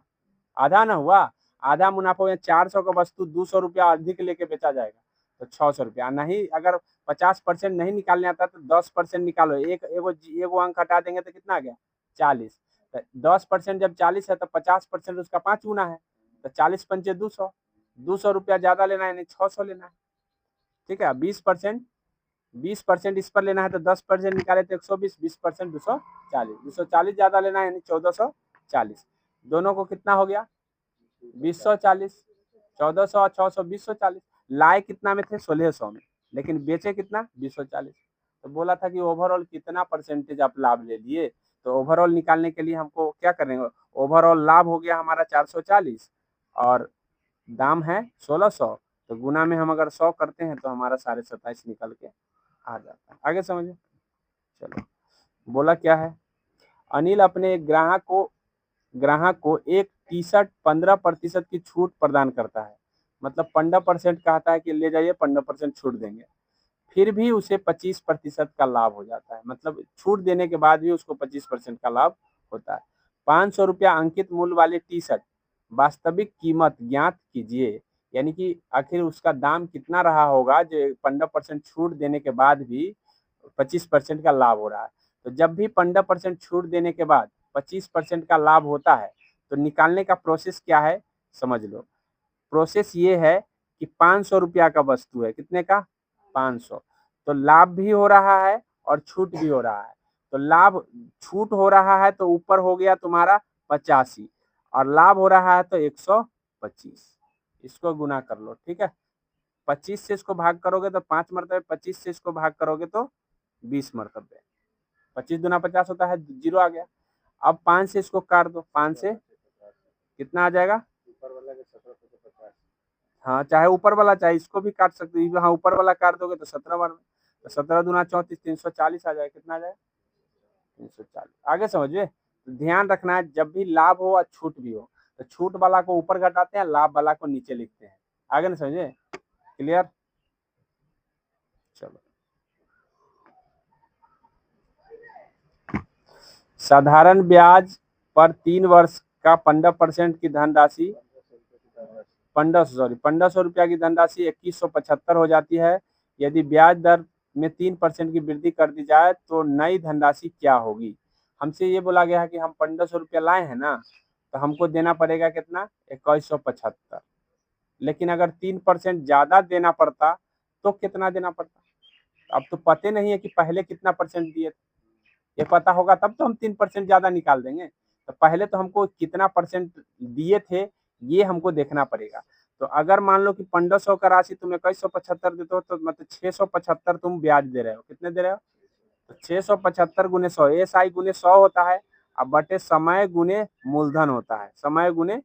आधा ना हुआ, आधा मुनाफा हुआ। 400 का वस्तु 200 रुपया अधिक लेके बेचा जाएगा, तो 600 रुपया। नहीं, अगर 50% नहीं निकालने आता तो 10% निकालो। एगो अंक हटा देंगे तो कितना आ गया 40। तो 10% जब 40 है तो 50% उसका 5 गुना है, तो 40×5 200। 200 रुपया ज्यादा लेना है यानी 600 लेना है। ठीक है, 20% इस पर लेना है तो 10% निकाले तो 120, 20% 240। 240 ज्यादा लेना है यानी 1440। दोनों को कितना हो गया 2040। 1400 और 600 2040। लाए कितना में थे 1600 में, लेकिन बेचे कितना 2040। तो बोला था कि ओवरऑल कितना परसेंटेज आप लाभ ले लिए। तो ओवरऑल निकालने के लिए हमको क्या करेंगे, ओवरऑल लाभ हो गया हमारा 440 और दाम है 1600। तो गुना में हम अगर 100 करते हैं तो हमारा 27.5 निकल के आ जाता है। आगे समझे, चलो। बोला क्या है, अनिल अपने ग्राहक को एक टी शर्ट 15% की छूट प्रदान करता है। मतलब 15% कहता है कि ले जाइए, 15% छूट देंगे। फिर भी उसे 25% का लाभ हो जाता है। मतलब छूट देने के बाद भी उसको 25% का लाभ होता है। 500 रुपया अंकित मूल्य वाली टी शर्ट वास्तविक कीमत ज्ञात कीजिए। यानी कि आखिर उसका दाम कितना रहा होगा जो 15% छूट देने के बाद भी 25% का लाभ हो रहा है। तो जब भी 15% छूट देने के बाद 25% का लाभ होता है तो निकालने का प्रोसेस क्या है समझ लो। प्रोसेस ये है कि 500 रुपया का वस्तु है, कितने का 500। तो लाभ भी हो रहा है और छूट भी हो रहा है। तो लाभ, छूट हो रहा है तो ऊपर हो गया तुम्हारा 85 और लाभ हो रहा है तो 125। इसको गुना कर लो, ठीक है। 25 से इसको भाग करोगे तो 5 मरतबे, 25 से इसको भाग करोगे तो 20 मरतबे। 25 दूना 50 होता है, जीरो आ गया। अब 5 से इसको काट दो, 5 से कितना आ जाएगा, हाँ चाहे ऊपर वाला चाहे इसको भी काट सकते हो। हाँ ऊपर वाला काट दोगे तो 17 बार में, तो 17 दूना 34, 340 आ जाएगा। कितना आ जाएगा 340। आगे समझिए, तो ध्यान रखना है जब भी लाभ हो और छूट भी हो तो छूट वाला को ऊपर घटाते हैं, लाभ वाला को नीचे लिखते हैं। आगे ना समझिए, क्लियर। चलो, साधारण ब्याज पर 3 वर्ष का 15% की धनराशि 1500 रुपया की धनराशि 2175 हो जाती है। यदि ब्याज दर में 3% की वृद्धि कर दी जाए तो नई धनराशि क्या होगी। हमसे ये बोला गया है कि हम 1500 रुपया लाए हैं ना, तो हमको देना पड़ेगा कितना, 2175। लेकिन अगर 3% ज्यादा देना पड़ता तो कितना देना पड़ता। अब तो पते नहीं है कि पहले कितना परसेंट दिए थे, ये पता होगा तब तो हम 3% ज्यादा निकाल देंगे। तो पहले तो हमको कितना परसेंट दिए थे ये हमको देखना पड़ेगा। तो अगर मान लो कि 1500 का राशि तुम 2175 देते हो तो मतलब 675 तुम ब्याज दे रहे हो। कितने दे रहे हो, तो 675 गुने 100, SI गुने 100 होता है। अब बटे समय गुने मूलधन होता है, समय गुने,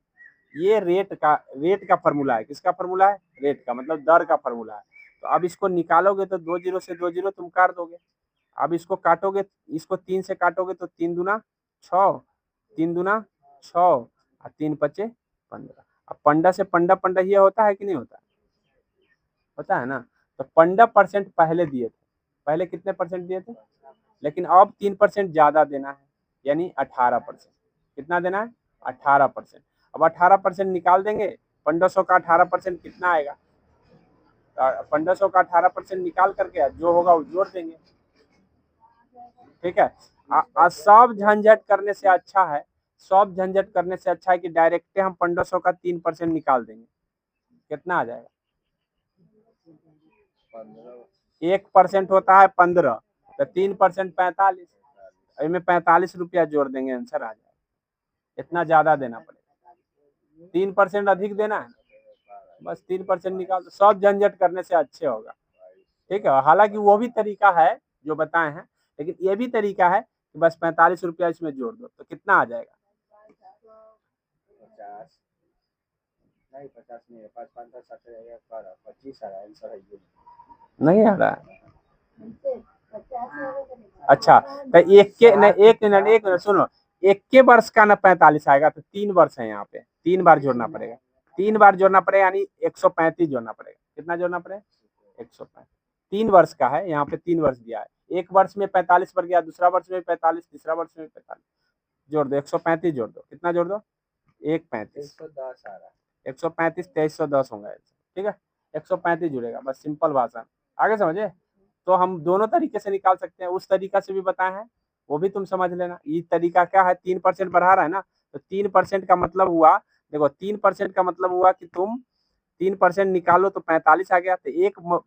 ये रेट का फॉर्मूला है। किसका फॉर्मूला है, रेट का, मतलब दर का फॉर्मूला है। तो अब इसको निकालोगे तो 2 जीरो से 2 जीरो तुम काट दोगे। अब इसको काटोगे, इसको 3 से काटोगे तो 3 दूना 6, 3 दूना 6 और 3 पचे 15। अब पंडा से पंडा पंडा ये होता है कि नहीं होता, होता है ना। तो 15% पहले दिए थे, पहले कितने परसेंट दिए थे, लेकिन अब 3% ज्यादा देना है, यानी 18%। कितना देना है, 18%। अब 18% निकाल देंगे, 1500 का 18% कितना आएगा, 1500 का 18% निकाल करके जो होगा वो जोड़ देंगे। ठीक है। सब झंझट करने से अच्छा है, सब झंझट करने से अच्छा है कि डायरेक्ट हम 1500 का 3% निकाल देंगे। कितना आ जाएगा, 1% होता है 15, तो 3% 45, इसमें 45 रुपया जोड़ देंगे, आंसर आ जाएगा। इतना ज्यादा देना पड़ेगा, 3% अधिक देना है, बस 3% निकाल दो, सब झंझट करने से अच्छे होगा। ठीक है, हालांकि वो भी तरीका है जो बताए हैं, लेकिन ये भी तरीका है कि बस 45 रुपया इसमें जोड़ दो तो कितना आ जाएगा, 50 नहीं, 50 नहीं है, 5 5 10 25 आ रहा है, आंसर है ये नहीं आ रहा है। अच्छा, तो एक के नहीं, एक मिनट एक मिनट सुनो, एक के वर्ष का ना 45 आएगा, तो 3 वर्ष है यहाँ पे, 3 बार जोड़ना पड़ेगा, 3 बार जोड़ना पड़ेगा, यानी 135 जोड़ना पड़ेगा। कितना जोड़ना पड़ेगा, 135। 3 वर्ष का है, यहाँ पे 3 वर्ष दिया है, एक वर्ष में 45 बढ़ गया, दूसरा वर्ष में 45, तीसरा वर्ष में 45, जोड़ दो 135 जोड़ दो, कितना जोड़ दो, 135 आ रहा है, 135 2310 होगा। ठीक है, 135 जुड़ेगा, बस सिंपल भाषा। आगे समझे, तो हम दोनों तरीके से निकाल सकते हैं, उस तरीका से भी बताए हैं, वो भी तुम समझ लेना। ये तरीका क्या है, 3% बढ़ा रहा है ना, तो 3% का मतलब हुआ, देखो 3% का मतलब हुआ कि तुम 3% निकालो तो 45 आ गया, तो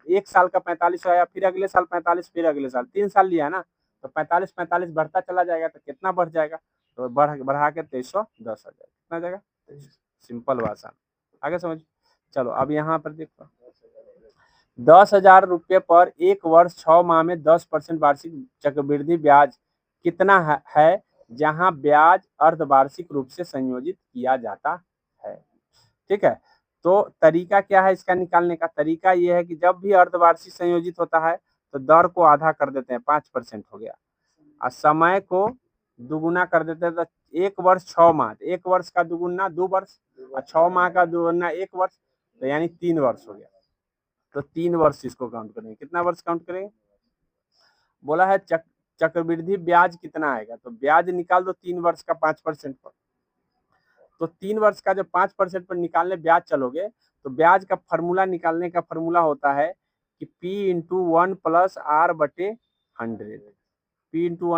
एक साल का 45 आया, फिर अगले साल 45, फिर अगले साल, 3 साल लिया ना, तो 45 45 बढ़ता चला जाएगा, तो कितना बढ़ जाएगा, तो बढ़ा के 2310 आ जाएगा। कितना आ जाएगा, सिंपल भाषा। आगे समझ। चलो अब यहाँ पर देखो, 10,000 रुपये पर एक वर्ष 6 माह में 10% वार्षिक चक्रवृद्धि ब्याज कितना है जहां ब्याज अर्धवार्षिक रूप से संयोजित किया जाता है। ठीक है, तो तरीका क्या है इसका निकालने का, तरीका यह है कि जब भी अर्धवार्षिक संयोजित होता है तो दर को आधा कर देते हैं, 5% हो गया, और समय को दुगुना कर देते हैं, तो एक वर्ष 6 माह, एक वर्ष का दुगुना 2 वर्ष, और 6 माह का दुगुना 1 वर्ष, तो यानी 3 वर्ष हो गया। तो 3 वर्ष इसको काउंट करेंगे, कितना वर्ष काउंट करेंगे, बोला है चक्रवृद्धि ब्याज कितना आएगा, तो ब्याज निकाल दो 3 वर्ष का 5% पर। तो 3 वर्ष का जब 5% पर निकालने ब्याज चलोगे, तो ब्याज का फॉर्मूला निकालने का फॉर्मूला होता है कि P इंटू 1 प्लस R बटे 100, P इंटू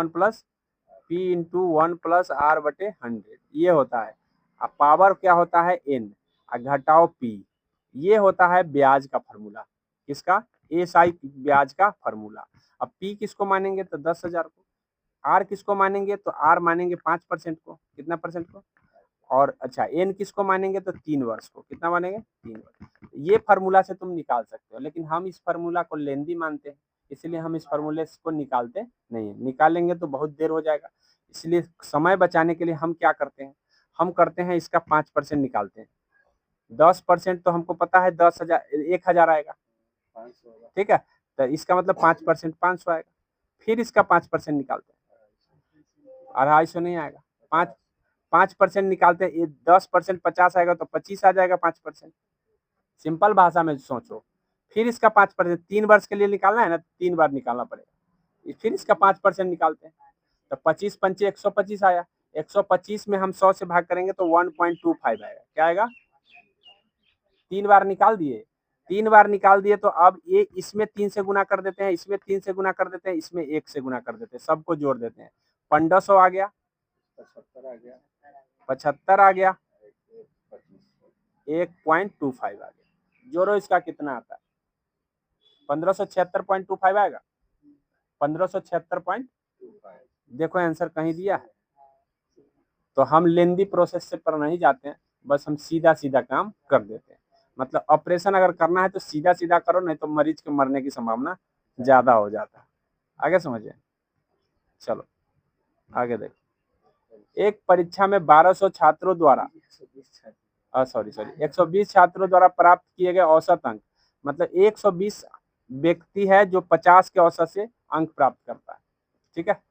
1 प्लस R बटे 100, ये होता है। अब पावर क्या होता है, N, घटाओ P, ये होता है ब्याज का फॉर्मूला। किसका, SI ब्याज का फॉर्मूला। अब P किसको मानेंगे, तो 10,000 को, R किसको मानेंगे, तो R मानेंगे 5% को, कितना परसेंट को, और अच्छा N किसको मानेंगे, तो 3 वर्ष को, कितना मानेंगे, 3 वर्ष। ये फार्मूला से तुम निकाल सकते हो, लेकिन हम इस फार्मूला को लेंदी मानते हैं, इसलिए हम इस फार्मूले को निकालते नहीं है, निकालेंगे तो बहुत देर हो जाएगा। इसलिए समय बचाने के लिए हम क्या करते हैं, हम करते हैं इसका 5% निकालते हैं। 10% तो हमको पता है 10,000 1,000 आएगा, ठीक है, तो इसका मतलब 5% 500 आएगा, फिर इसका 5% निकालते हैं, 250 नहीं आएगा। 5% निकालते हैं, 10% 50 आएगा तो 25 आ जाएगा 5%। सिंपल भाषा में सोचो। फिर इसका 5%, 3 वर्ष के लिए निकालना है ना, 3 बार निकालना पड़ेगा। फिर इसका 5% निकालते हैं तो 25 पंचे 125 आया। 125 में हम 100 से भाग करेंगे तो 1.25 आएगा। क्या आएगा? 3 बार निकाल दिए। 3 बार निकाल दिए तो अब ये इसमें 3 से गुना कर देते हैं, इसमें 3 से गुना कर देते हैं, इसमें 1 से गुना कर देते हैं, सबको जोड़ देते हैं। 1500 आ गया, 75 आ गया, 1.25 आ गया। जोड़ो, इसका कितना आता है? 1576.25 आएगा। 1576. देखो आंसर कहीं दिया है? तो हम लेंदी प्रोसेस से पर नहीं जाते हैं, बस हम सीधा सीधा काम कर देते हैं। मतलब ऑपरेशन अगर करना है तो सीधा सीधा करो, नहीं तो मरीज के मरने की संभावना ज्यादा हो जाता है। आगे समझिए। चलो आगे देखो। एक परीक्षा में 1200 छात्रों द्वारा 120 छात्रों द्वारा प्राप्त किए गए औसत अंक, मतलब 120 व्यक्ति है जो 50 के औसत से अंक प्राप्त करता है। ठीक है।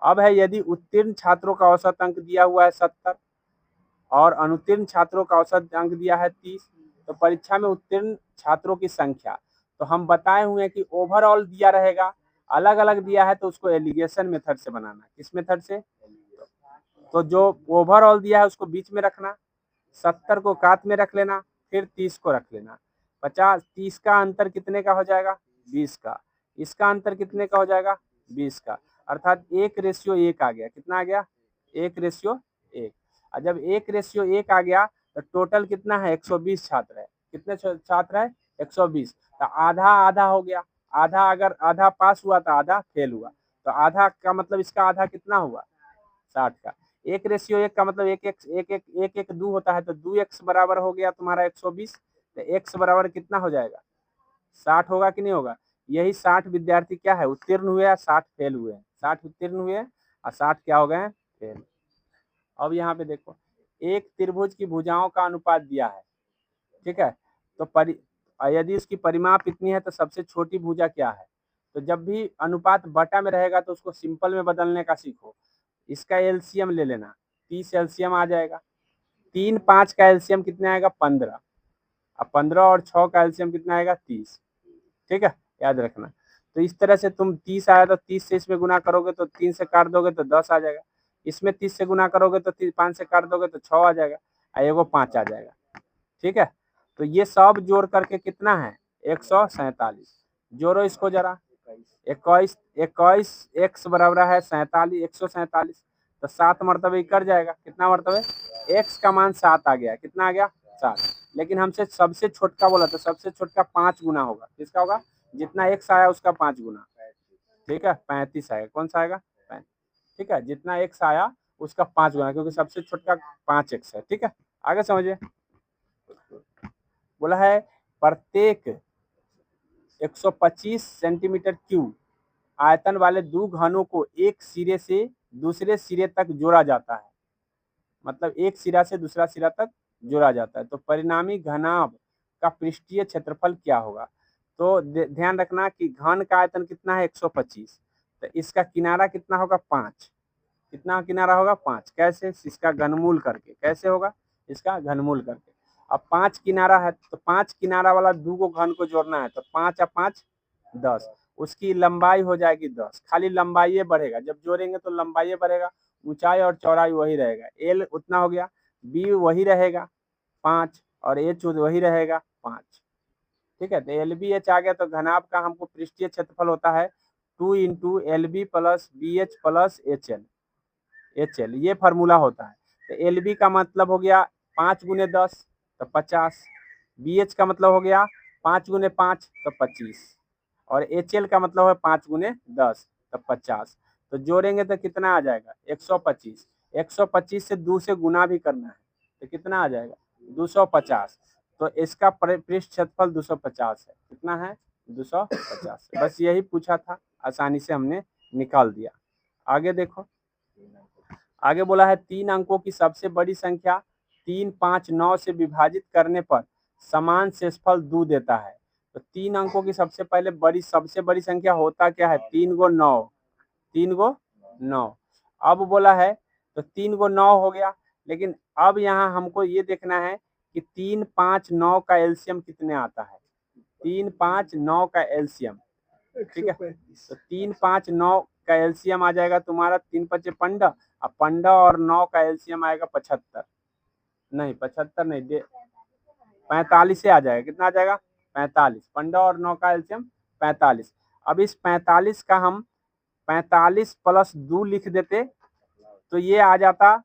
अब है यदि उत्तीर्ण छात्रों का औसत अंक दिया हुआ है 70 और अनुत्तीर्ण छात्रों का औसत अंक दिया है 30, तो परीक्षा में उत्तीर्ण छात्रों की संख्या, तो हम बताए हुए हैं कि ओवरऑल दिया रहेगा, अलग अलग दिया है तो उसको एलिगेशन मेथड से बनाना। किस मेथड से? तो जो ओवरऑल दिया है उसको बीच में रखना, 70 को काट में रख लेना, फिर 30 को रख लेना। 30 का अंतर कितने का हो जाएगा? 20 का। इसका अंतर कितने का हो जाएगा? 20 का। अर्थात 1:1 आ गया। कितना आ गया? 1:1। और जब 1:1 आ गया तो टोटल कितना है? 120 छात्र है। कितने छात्र है? 120। तो आधा आधा हो गया। आधा, अगर आधा पास हुआ तो आधा फेल हुआ, तो आधा का मतलब इसका आधा कितना हुआ? 60 का। 1:1 का मतलब एक 2 होता है, तो 2x बराबर हो गया तुम्हारा 120। तो x बराबर कितना हो जाएगा? 60 होगा कि नहीं होगा? यही 60 विद्यार्थी क्या है? उत्तीर्ण हुए या 60 फेल हुए? 60 उत्तीर्ण हुए और 60 क्या हो गए? फेल। अब यहाँ पे देखो, एक त्रिभुज की भुजाओं का अनुपात दिया है। ठीक है। तो यदि उसकी परिमाप इतनी है तो सबसे छोटी भुजा क्या है? तो जब भी अनुपात बटा में रहेगा तो उसको सिंपल में बदलने का सीखो। इसका एलसीएम ले लेना, 30 एलसीएम आ जाएगा। 3 5 का एलसीएम कितना आएगा? 15। अब 15 और 6 का एलसीएम कितना आएगा? 30। ठीक है, याद रखना। तो इस तरह से तुम 30 आया तो 30 से इसमें गुना करोगे तो 3 से काट दोगे तो 10 आ जाएगा। इसमें 30 से गुना करोगे तो 5 से काट दोगे तो 6 आ जाएगा, और एगो 5 आ जाएगा। ठीक है। तो ये सब जोड़ करके कितना है? 147। जोड़ो इसको जरा। 21 एक्स बराबर है 47, 147। तो 7 मरतबे कर जाएगा। कितना मरतबे? एक्स का मान 7 आ गया। कितना आ गया? 7। लेकिन हमसे सबसे छोटका बोला, तो सबसे छोटका 5 गुना होगा। किसका होगा? जितना एक्स आया उसका 5 गुना। ठीक है, 35 आएगा। कौन सा आएगा? 35। ठीक है, जितना एक्स आया उसका 5 गुना, क्योंकि सबसे छोटका 5x है। ठीक है, आगे समझिए। बोला है प्रत्येक 125 सेंटीमीटर क्यूब आयतन वाले दो घनों को एक सिरे से दूसरे सिरे तक जोड़ा जाता है। मतलब एक सिरा से दूसरा सिरा तक जोड़ा जाता है, तो परिणामी घनाभ का पृष्ठीय क्षेत्रफल क्या होगा? तो ध्यान रखना कि घन का आयतन कितना है? 125। तो इसका किनारा कितना होगा? 5। कितना किनारा होगा? 5। कैसे? इसका घनमूल करके। कैसे होगा? इसका घनमूल करके। अब 5 किनारा है तो 5 किनारा वाला दो को घन को जोड़ना है, तो 5 और 5 10। उसकी लंबाई हो जाएगी 10। खाली लंबाई बढ़ेगा, जब जोड़ेंगे तो लंबाई बढ़ेगा, ऊंचाई और चौड़ाई वही रहेगा। एल उतना हो गया, बी वही रहेगा 5, और एच वही रहेगा 5। ठीक है। तो एल बी एच आ गया, तो घनाभ का हमको पृष्ठीय क्षेत्रफल होता है 2 into L B plus B H plus H L, ये फार्मूला होता है। तो एल बी का मतलब हो गया 5 गुने 10 तो 50। बी एच का मतलब हो गया 5 गुने 5 तो 25, और एच एल का मतलब है 5 गुने 10 तो 50। तो जोड़ेंगे तो कितना आ जाएगा? 125। 125 से 2 से गुना भी करना है, तो कितना आ जाएगा? 250। तो इसका पृष्ठ क्षेत्रफल 250 है। कितना है? 250। बस यही पूछा था, आसानी से हमने निकाल दिया। आगे देखो। आगे बोला है 3 अंकों की सबसे बड़ी संख्या 3, 5, 9 से विभाजित करने पर समान शेषफल 2 देता है। तो 3 अंकों की सबसे बड़ी संख्या होता क्या है? 3 गो 9। 3 गो 9। अब बोला है तो 3 को 9 हो गया, लेकिन अब यहाँ हमको ये देखना है कि 3, 5, 9 का एलसीएम कितने आता है। 3, 5, 9 का एलसीएम, ठीक है। तो 3, 5, 9 का एलसीएम आ जाएगा तुम्हारा 3 पचे 15, अब 15 और 9 का एलसीएम आएगा 75, नहीं 75 नहीं दे 45 से आ जाएगा। कितना आ जाएगा 45, 15 और 9 का एलसीएम 45। अब इस 45 का हम 45 प्लस 2 लिख देते तो ये आ जाता,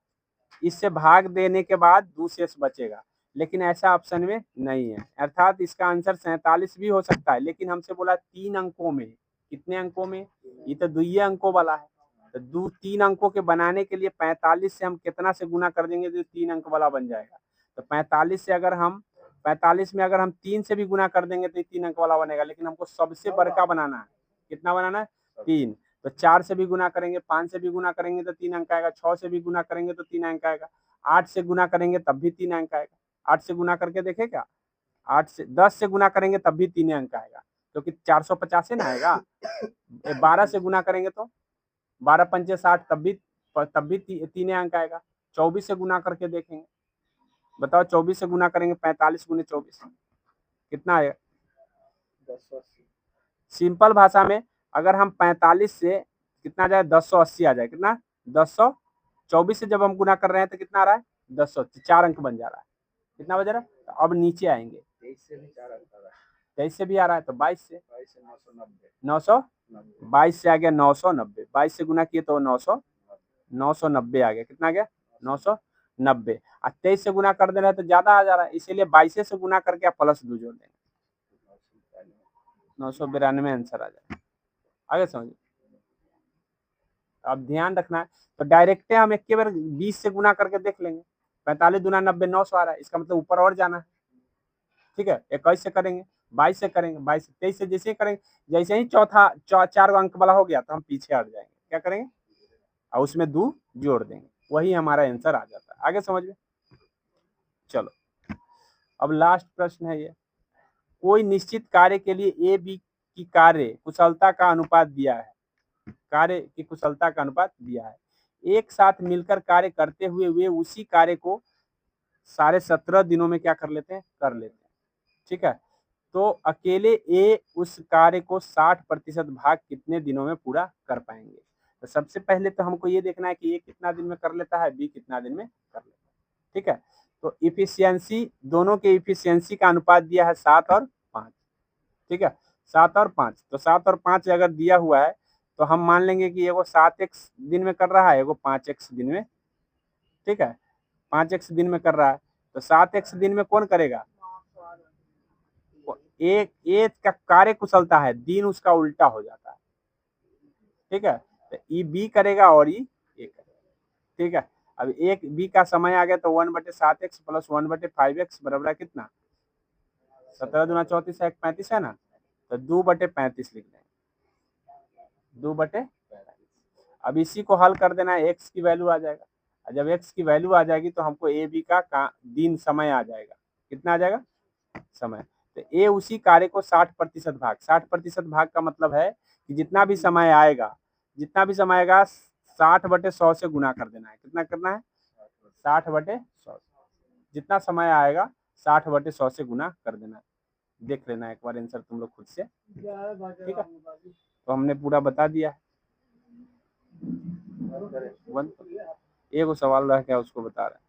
इससे भाग देने के बाद 2 शेष बचेगा, लेकिन ऐसा ऑप्शन में नहीं है, अर्थात इसका आंसर 47 भी हो सकता है, लेकिन हमसे बोला 3 अंकों में। कितने अंकों में, ये तो दुइये अंकों वाला है, तो 3 अंकों के बनाने के लिए 45 से हम कितना से गुना कर देंगे तो 3 अंक वाला बन जाएगा। तो 45 से अगर हम 45 में अगर हम 3 से भी गुना कर देंगे तो 3 अंक वाला बनेगा, लेकिन हमको सबसे बड़का बनाना है। कितना बनाना है 3, तो 4 से भी गुना करेंगे, 5 से भी गुना करेंगे तो 3 अंक आएगा, 6 से भी गुना करेंगे तो 3 अंक आएगा, 8 से गुना करेंगे तब भी 3 अंक आएगा। 8 से गुना करके देखे क्या, 8 से 10 से गुना करेंगे तब भी 3 अंक आएगा, क्योंकि 450 ना आएगा। 12 से गुना करेंगे तो 12 पंचे 60 तब भी 3 अंक आएगा। 24 से गुना करके देखेंगे, बताओ 24 से गुना करेंगे 45 गुने 24 कितना आएगा 1080। सिंपल भाषा में अगर हम 45 से कितना आ जाए 1080 आ जाए, कितना 1000, 24 से जब हम गुना कर रहे हैं तो कितना आ रहा है 1000, 4 अंक बन जा रहा है। कितना बज रहा है, तो अब नीचे आएंगे 23 से भी 4 अंक आ रहा है, 23 से भी आ रहा है तो 22 से 990, 22 से आ गया 990, 22 से गुना किए तो 990 आ गया। कितना आ गया 990, और 23 से गुना कर दे रहे हैं तो ज्यादा आ जा रहा है, इसीलिए 22 से गुना करके आप प्लस 2 जोड़ देंगे, 992 आंसर आ जाए। आगे समझिए, अब ध्यान रखना है, तो डायरेक्ट हम एक बार 20 से गुना करके देख लेंगे, 45 दूना 90, 900 आ रहा है, इसका मतलब ऊपर और जाना है, ठीक है। 21 से करेंगे, 22 से करेंगे, 22 से 23 से जैसे ही करेंगे, जैसे ही चौथा 4 अंक वाला हो गया तो हम पीछे हट जाएंगे, क्या करेंगे और उसमें 2 जोड़ देंगे, वही हमारा आंसर आ जाता है। आगे समझ में, चलो अब लास्ट प्रश्न है ये, कोई निश्चित कार्य के लिए ए बी की कार्य कुशलता का अनुपात दिया है, कार्य की कुशलता का अनुपात दिया है, एक साथ मिलकर कार्य करते हुए वे उसी कार्य को सारे 17 दिनों में क्या कर लेते हैं, कर लेते हैं, ठीक है। तो अकेले ए उस कार्य को 60% भाग कितने दिनों में पूरा कर पाएंगे। तो सबसे पहले तो हमको ये देखना है कि ए कितना दिन में कर लेता है, बी कितना दिन में कर लेता है, ठीक है। तो इफिशियंसी, दोनों के इफिशियंसी का अनुपात दिया है 7 और 5, ठीक है, 7 और 5। तो 7 और 5 अगर दिया हुआ है तो हम मान लेंगे कि एगो 7x दिन में कर रहा है, एगो 5x दिन में, ठीक है, 5x दिन में कर रहा है, तो 7x दिन में कौन करेगा, एक का कार्य कुशलता है, दिन उसका उल्टा हो जाता है, ठीक है। तो ई बी करेगा और ई ए करेगा, ठीक है। अब एक बी का समय आ गया तो 1/7x प्लस 1/5x बराबर है कितना, 17 दूना 34 है, 35 है ना, तो 2/35 लिख देंगे, 2/35। अब इसी को हल कर देना है, x की वैल्यू आ जाएगा, और जब x की वैल्यू आ जाएगी तो हमको ए बी का दिन समय आ जाएगा, कितना आ जाएगा समय। तो ए उसी कार्य को 60% भाग, 60% भाग का मतलब है कि जितना भी समय आएगा, जितना भी समय आएगा 60/100 से गुना कर देना है, कितना करना है 60/100, जितना समय आएगा 60/100 से गुना कर देना है। देख लेना एक बार आंसर तुम लोग खुद से, ठीक है। तो हमने पूरा बता दिया है, एक सवाल रह गया उसको बता रहे हैं।